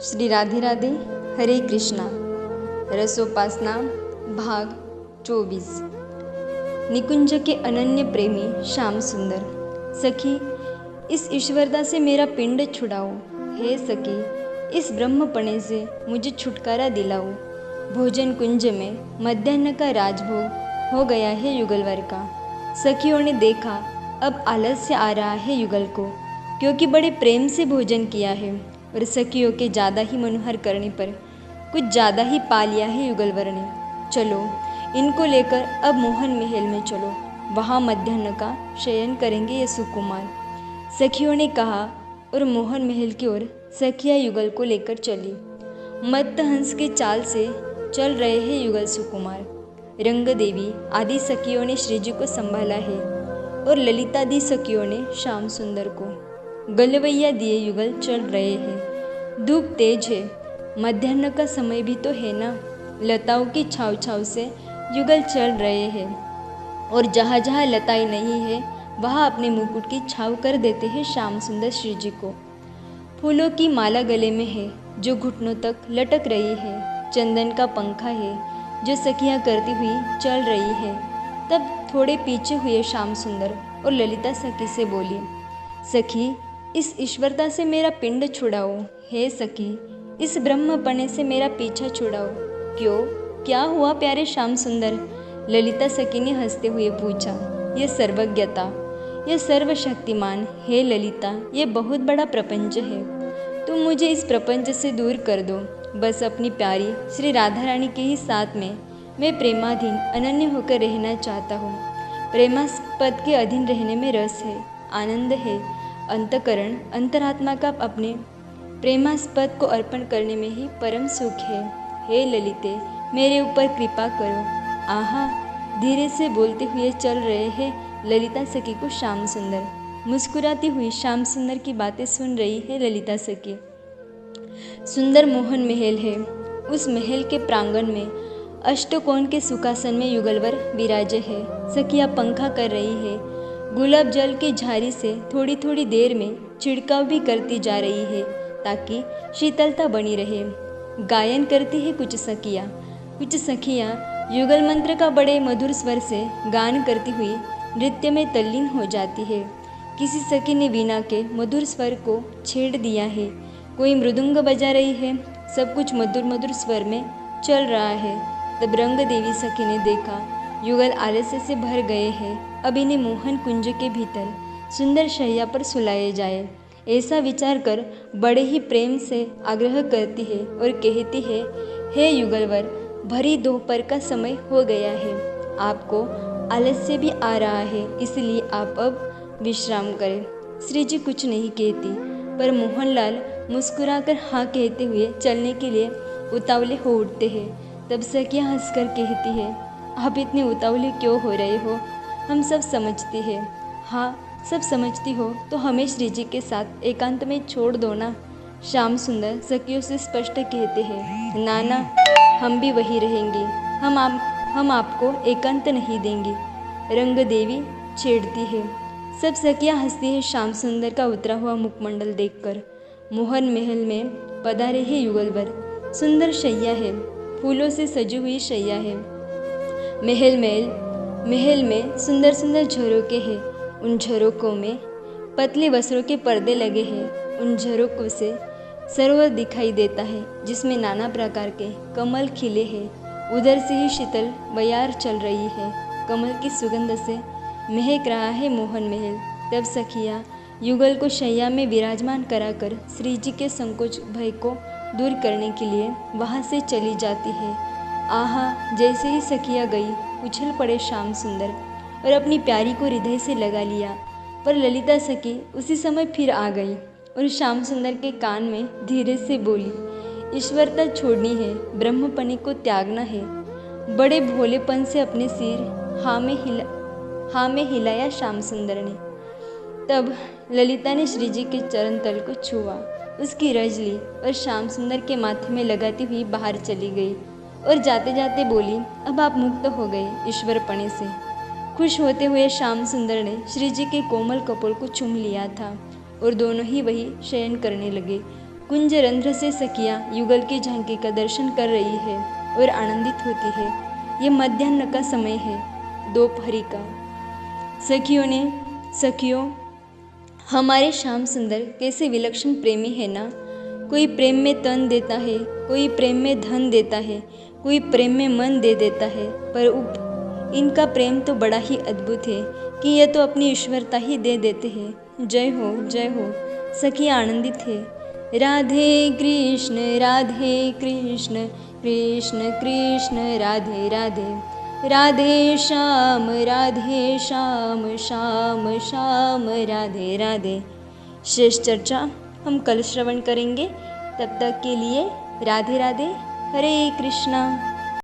श्री राधे राधे। हरे कृष्णा। रसोपासना भाग 24। निकुंज के अनन्य प्रेमी श्याम सुंदर। सखी, इस ईश्वरता से मेरा पिंड छुड़ाओ। हे सखी, इस ब्रह्मपणे से मुझे छुटकारा दिलाओ। भोजन कुंज में मध्याह्न का राजभोग हो गया है युगलवर का। सखियों ने देखा अब आलस्य आ रहा है युगल को, क्योंकि बड़े प्रेम से भोजन किया है और सखियों के ज़्यादा ही मनोहर करने पर कुछ ज़्यादा ही पा लिया है युगलवर ने। चलो, इनको लेकर अब मोहन महल में चलो, वहाँ मध्याह्न का शयन करेंगे ये सुकुमार। सखियों ने कहा और मोहन महल की ओर सखियाँ युगल को लेकर चली। मत्त हंस के चाल से चल रहे हैं युगल सुकुमार। रंग देवी आदि सखियों ने श्रीजी को संभाला है और ललितादि सखियों ने श्याम सुंदर को। गलवैया दिए युगल चल रहे हैं। धूप तेज है, मध्याह्न का समय भी तो है ना। लताओं की छाव छाव से युगल चल रहे हैं और जहाँ जहाँ लताएं नहीं है वहाँ अपने मुकुट की छाव कर देते हैं श्याम सुंदर श्रीजी को। फूलों की माला गले में है जो घुटनों तक लटक रही है। चंदन का पंखा है जो सखियाँ करती हुई चल रही है। तब थोड़े पीछे हुए श्याम सुंदर और ललिता सखी से बोली, सखी, इस ईश्वरता से मेरा पिंड छुड़ाओ। हे सखी, इस ब्रह्मपणे से मेरा पीछा छुड़ाओ। क्यों, क्या हुआ प्यारे श्याम सुंदर? ललिता सखी ने हंसते हुए पूछा। यह सर्वज्ञता, यह सर्वशक्तिमान, हे ललिता, यह बहुत बड़ा प्रपंच है। तुम मुझे इस प्रपंच से दूर कर दो। बस अपनी प्यारी श्री राधा रानी के ही साथ में मैं प्रेमाधीन अनन्य होकर रहना चाहता हूँ। प्रेमास्पद के अधीन रहने में रस है, आनंद है। अंतकरण अंतरात्मा का अपने प्रेमास्पद को अर्पण करने में ही परम सुख है। हे ललिते, मेरे ऊपर कृपा करो। आहा, धीरे से बोलते हुए चल रहे हैं ललिता सखी को श्याम सुंदर। मुस्कुराती हुई श्याम सुंदर की बातें सुन रही है ललिता सखी। सुंदर मोहन महल है। उस महल के प्रांगण में अष्टकोण के सुखासन में युगलवर विराजे है। सखियाँ पंखा कर रही है। गुलाब जल की झारी से थोड़ी थोड़ी देर में छिड़काव भी करती जा रही है ताकि शीतलता बनी रहे। गायन करती है कुछ सखियाँ युगल मंत्र का बड़े मधुर स्वर से गान करती हुई नृत्य में तल्लीन हो जाती है। किसी सखी ने वीणा के मधुर स्वर को छेड़ दिया है, कोई मृदुंग बजा रही है। सब कुछ मधुर मधुर स्वर में चल रहा है। तब रंग देवी सखी ने देखा युगल आलस्य से भर गए हैं, अब इन्हें मोहन कुंज के भीतर सुंदर शैया पर सुलाए जाए। ऐसा विचार कर बड़े ही प्रेम से आग्रह करती है और कहती है, हे युगलवर, भरी दोपहर का समय हो गया है, आपको आलस्य भी आ रहा है, इसलिए आप अब विश्राम करें। श्रीजी कुछ नहीं कहती, पर मोहनलाल मुस्कुराकर हाँ कहते हुए चलने के लिए उतावले हो उठते हैं। तब सखियाँ हंसकर कहती है, आप इतने उतावले क्यों हो रहे हो? हम सब समझती है। हाँ, सब समझती हो तो हमें श्रीजी के साथ एकांत में छोड़ दो ना। श्याम सुंदर सखियों से स्पष्ट कहते हैं, ना ना, हम भी वही रहेंगे। हम आपको एकांत नहीं देंगे। रंग देवी छेड़ती है। सब सखियाँ हंसती है श्याम सुंदर का उतरा हुआ मुखमंडल देखकर। मोहन महल में पधारे है युगलवर। सुंदर शैया है, फूलों से सजी हुई शैया है। महल में सुंदर सुंदर झरोके हैं। उन झरोकों में पतले वस्त्रों के पर्दे लगे हैं। उन झरोकों से सरोवर दिखाई देता है जिसमें नाना प्रकार के कमल खिले हैं। उधर से ही शीतल बयार चल रही है। कमल की सुगंध से महक रहा है मोहन महल। तब सखियाँ युगल को शैया में विराजमान कराकर श्रीजी के संकोच भय को दूर करने के लिए वहाँ से चली जाती है। आहा, जैसे ही सखियाँ गई उछल पड़े श्याम सुंदर और अपनी प्यारी को हृदय से लगा लिया। पर ललिता सखी उसी समय फिर आ गई और श्याम सुंदर के कान में धीरे से बोली, ईश्वरता छोड़नी है, ब्रह्मपने को त्यागना है। बड़े भोलेपन से अपने सिर हाँ में हिलाया श्याम सुंदर ने। तब ललिता ने श्रीजी के चरण तल को छुआ, उसकी रज ली और श्याम सुंदर के माथे में लगाती हुई बाहर चली गई और जाते जाते बोली, अब आप मुक्त हो गए ईश्वरपणे से। खुश होते हुए श्याम सुंदर ने श्रीजी के कोमल कपोल को चूम लिया था और दोनों ही वही शयन करने लगे। कुंज रंध्र से सखियाँ युगल की झांकी का दर्शन कर रही है और आनंदित होती है। ये मध्याह्न का समय है, दोपहरी का। सखियों, हमारे श्याम सुंदर कैसे विलक्षण प्रेमी है ना। कोई प्रेम में तन देता है, कोई प्रेम में धन देता है, कोई प्रेम में मन दे देता है, पर इनका प्रेम तो बड़ा ही अद्भुत है कि यह तो अपनी ईश्वरता ही दे देते हैं। जय हो, जय हो। सखियाँ आनंदित है। राधे कृष्ण कृष्ण कृष्ण राधे राधे। राधे श्याम श्याम श्याम राधे राधे। शेष चर्चा हम कल श्रवण करेंगे। तब तक के लिए राधे राधे। हरे कृष्णा।